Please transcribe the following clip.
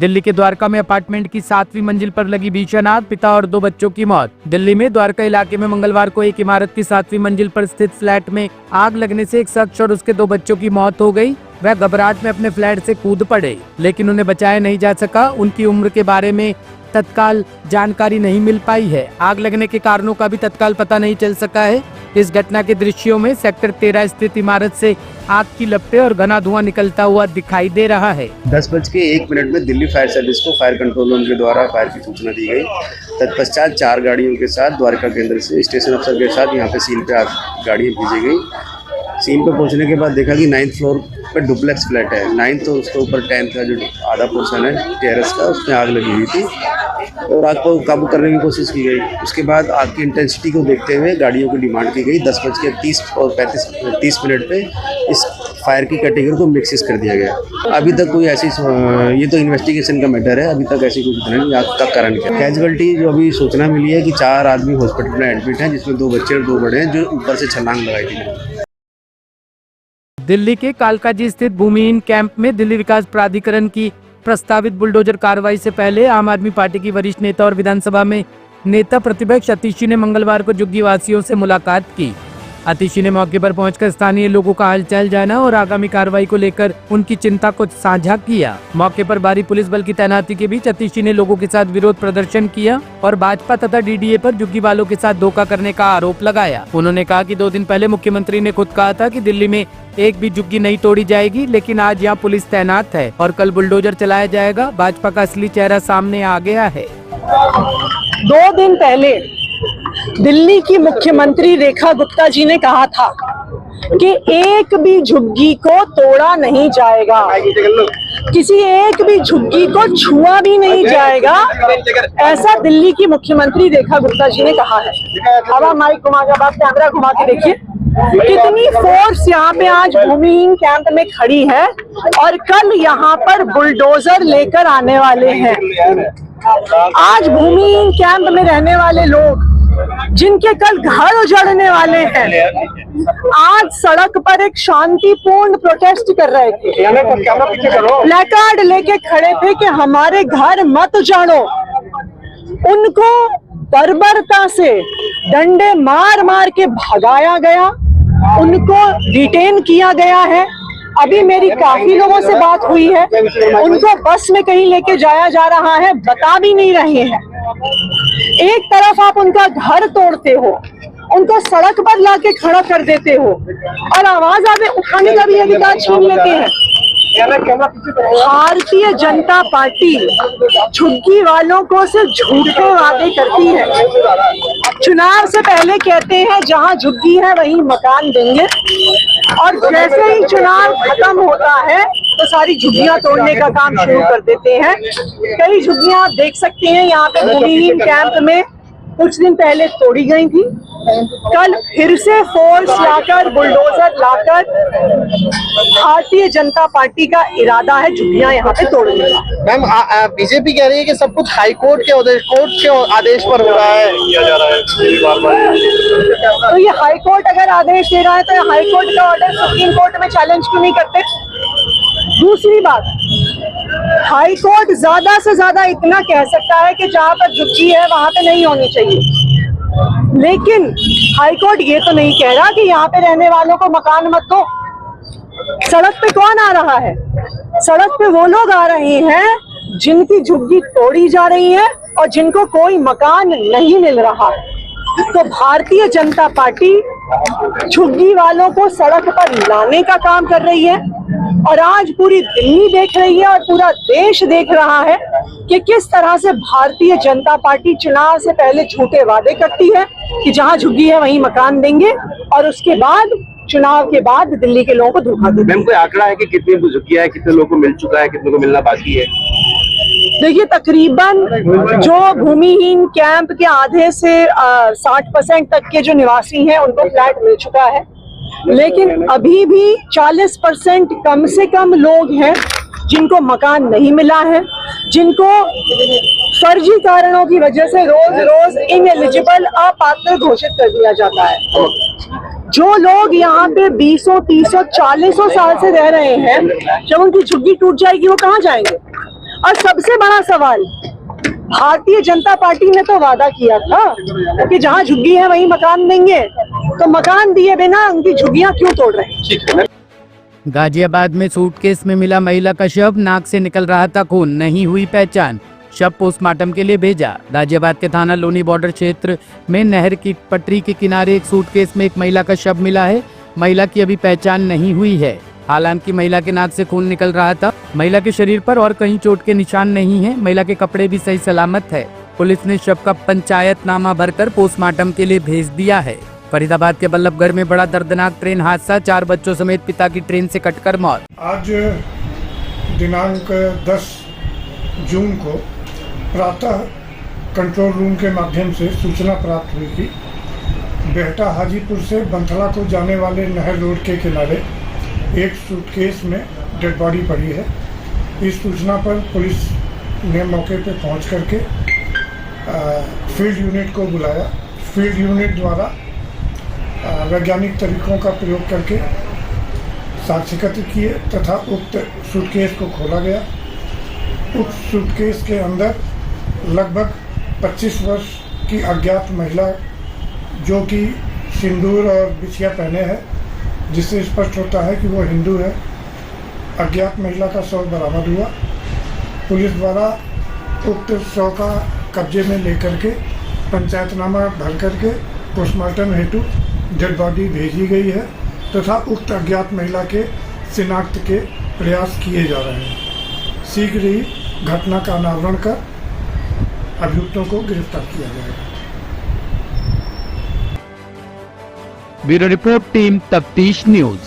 दिल्ली के द्वारका में अपार्टमेंट की 7वीं मंजिल पर लगी भीषण आग, पिता और 2 बच्चों की मौत। दिल्ली में द्वारका इलाके में मंगलवार को एक इमारत की 7वीं मंजिल पर स्थित फ्लैट में आग लगने से एक शख्स और उसके 2 बच्चों की मौत हो गई। वह घबराहट में अपने फ्लैट से कूद पड़े, लेकिन उन्हें बचाया नहीं जा सका। उनकी उम्र के बारे में तत्काल जानकारी नहीं मिल पाई है। आग लगने के कारणों का भी तत्काल पता नहीं चल सका है। इस घटना के दृश्यों में सेक्टर 13 स्थित इमारत से आग की लपटें और घना धुआं निकलता हुआ दिखाई दे रहा है। 10:01 में दिल्ली फायर सर्विस को फायर कंट्रोल रूम के द्वारा फायर की सूचना दी गई। तत्पश्चात 4 गाड़ियों के साथ द्वारका केंद्र से स्टेशन अफसर के साथ यहाँ पे सीन पे गाड़ियाँ भेजी गई। सीन पे पहुँचने के बाद देखा कि 9th फ्लोर पे डुप्लेक्स फ्लैट है। 9th तो उसके ऊपर 10th का जो आधा पोर्शन है टेरेस का, उसमें आग लगी हुई थी और आग को काबू करने की कोशिश की गई। उसके बाद आग की इंटेंसिटी को देखते हुए गाड़ियों की डिमांड की गई। 10:30 और 30 मिनट पे इस फायर की कैटेगरी को मिक्सिस कर दिया गया। अभी तक कोई ऐसी, ये तो इन्वेस्टिगेशन का मैटर है, अभी तक ऐसी कुछ नहीं। आग का कारण क्या, कैजुअलिटी जो अभी सूचना मिली है कि 4 आदमी हॉस्पिटल में एडमिट हैं, जिसमें 2 बच्चे और 2 बड़े हैं जो ऊपर से छलांग लगाई थी। दिल्ली के कालकाजी स्थित भूमिहीन कैंप में दिल्ली विकास प्राधिकरण की प्रस्तावित बुलडोजर कार्रवाई से पहले आम आदमी पार्टी की वरिष्ठ नेता और विधानसभा में नेता प्रतिपक्ष अतिशी ने मंगलवार को झुग्गी वासियों से मुलाकात की। अतिशी ने मौके पर पहुंचकर स्थानीय लोगों का हालचाल जाना और आगामी कार्रवाई को लेकर उनकी चिंता को साझा किया। मौके पर भारी पुलिस बल की तैनाती के बीच अतिशी ने लोगों के साथ विरोध प्रदर्शन किया और भाजपा तथा डीडीए पर झुग्गी वालों के साथ धोखा करने का आरोप लगाया। उन्होंने कहा कि 2 दिन पहले मुख्यमंत्री ने खुद कहा था कि दिल्ली में एक भी झुग्गी नहीं तोड़ी जाएगी, लेकिन आज यहाँ पुलिस तैनात है और कल बुलडोजर चलाया जाएगा। भाजपा का असली चेहरा सामने आ गया है। 2 दिन पहले दिल्ली की मुख्यमंत्री रेखा गुप्ता जी ने कहा था कि एक भी झुग्गी को तोड़ा नहीं जाएगा, किसी एक भी झुग्गी को छुआ भी नहीं जाएगा, ऐसा दिल्ली की मुख्यमंत्री रेखा गुप्ता जी ने कहा है। अब आप माइक घुमा के, आप कैमरा घुमा के देखिए कितनी फोर्स यहाँ पे आज भूमिहीन कैंप में खड़ी है और कल यहाँ पर बुलडोजर लेकर आने वाले हैं। आज भूमिहीन कैंप में रहने वाले लोग जिनके कल घर उजड़ने वाले हैं, आज सड़क पर एक शांतिपूर्ण प्रोटेस्ट कर रहे थे, प्लेकार्ड लेके खड़े थे कि हमारे घर मत उजाड़ो। उनको बर्बरता से डंडे मार मार के भगाया गया, उनको डिटेन किया गया है। अभी मेरी काफी लोगों से बात हुई है, उनको बस में कहीं लेके जाया जा रहा है, बता भी नहीं रहे हैं। एक तरफ आप उनका घर तोड़ते हो, उनको सड़क पर लाके खड़ा कर देते हो और आवाज आगे उठाने का भी अधिकार छीन लेते हैं। भारतीय जनता पार्टी झुग्गी वालों को से झूठे वादे करती है। चुनाव से पहले कहते हैं जहां झुग्गी है वहीं मकान देंगे, और जैसे ही चुनाव खत्म होता है तो सारी झुग्गियां तोड़ने का काम शुरू कर देते हैं। कई झुग्गियां आप देख सकते हैं यहाँ पे भूमिहीन कैंप में कुछ दिन पहले तोड़ी गई थी। कल फिर से फोर्स लाकर, बुलडोजर लाकर भारतीय जनता पार्टी का इरादा है झुग्गियां यहाँ पे तोड़ने का। मैम, बीजेपी कह रही है कि सब कुछ हाईकोर्ट के आदेश पर हो रहा है, किया जा रहा है। तो ये हाईकोर्ट अगर आदेश दे रहा है तो हाईकोर्ट का ऑर्डर सुप्रीम कोर्ट में चैलेंज क्यों नहीं करते? दूसरी बात, हाईकोर्ट ज्यादा से ज्यादा इतना कह सकता है कि जहां पर झुग्गी है वहां पे नहीं होनी चाहिए, लेकिन हाईकोर्ट ये तो नहीं कह रहा कि यहाँ पे रहने वालों को मकान मत दो। सड़क पे कौन आ रहा है? सड़क पे वो लोग आ रहे हैं जिनकी झुग्गी तोड़ी जा रही है और जिनको कोई मकान नहीं मिल रहा है। तो भारतीय जनता पार्टी झुग्गी वालों को सड़क पर लाने का काम कर रही है और आज पूरी दिल्ली देख रही है और पूरा देश देख रहा है कि किस तरह से भारतीय जनता पार्टी चुनाव से पहले झूठे वादे करती है कि जहां झुग्गी है वहीं मकान देंगे और उसके बाद चुनाव के बाद दिल्ली के लोगों को धोखा देंगे। मैम, कोई आंकड़ा है कि कितनी झुग्गियां है, कितने लोगों को मिल चुका है, कितने को मिलना बाकी है? देखिए, तकरीबन जो भूमिहीन कैंप के आधे से 60% तक के जो निवासी हैं उनको फ्लैट मिल चुका है, लेकिन अभी भी 40% कम से कम लोग हैं जिनको मकान नहीं मिला है, जिनको फर्जी कारणों की वजह से रोज रोज इनएलिजिबल, अपात्र घोषित कर दिया जाता है। जो लोग यहाँ पे 20, 30, 40 साल से रह रहे हैं, जब उनकी झुग्गी टूट जाएगी वो कहाँ जाएंगे? और सबसे बड़ा सवाल, भारतीय जनता पार्टी ने तो वादा किया था कि जहां झुग्गी है वहीं मकान देंगे, तो मकान दिए बिना उनकी झुग्गियां क्यों तोड़ रहे हैं? गाजियाबाद में सूटकेस में मिला महिला का शव, नाक से निकल रहा था खून, नहीं हुई पहचान, शव पोस्टमार्टम के लिए भेजा। गाजियाबाद के थाना लोनी बॉर्डर क्षेत्र में नहर की पटरी के किनारे एक सूटकेस में एक महिला का शव मिला है। महिला की अभी पहचान नहीं हुई है। हालांकि महिला के नाक से खून निकल रहा था। महिला के शरीर पर और कहीं चोट के निशान नहीं है। महिला के कपड़े भी सही सलामत है। पुलिस ने शव का पंचायतनामा भरकर पोस्टमार्टम के लिए भेज दिया है। फरीदाबाद के बल्लभगढ़ में बड़ा दर्दनाक ट्रेन हादसा, 4 बच्चों समेत पिता की ट्रेन से कटकर मौत। आज दिनांक 10 जून को प्रातः कंट्रोल रूम के माध्यम से सूचना प्राप्त हुई कि बेहटा हाजीपुर से बंथला को जाने वाले नहर रोड के किनारे एक सूटकेस में डेड बॉडी पड़ी है। इस सूचना पर पुलिस ने मौके पर पहुंच करके फील्ड यूनिट को बुलाया। फील्ड यूनिट द्वारा वैज्ञानिक तरीकों का प्रयोग करके साक्ष्य एकत्र किए तथा उक्त सूटकेस को खोला गया। उक्त सूटकेस के अंदर लगभग 25 वर्ष की अज्ञात महिला, जो कि सिंदूर और बिछिया पहने है, जिससे स्पष्ट होता है कि वो हिंदू है, अज्ञात महिला का शव बरामद हुआ। पुलिस द्वारा उक्त शव का कब्जे में लेकर के पंचायतनामा भर करके पोस्टमार्टम हेतु डेड बॉडी भेजी गई है तथा उक्त अज्ञात महिला के शिनाख्त के प्रयास किए जा रहे हैं। शीघ्र ही घटना का अनावरण कर अभियुक्तों को गिरफ्तार किया जाएगा। ब्यूरो रिपोर्ट, टीम तफ्तीश न्यूज।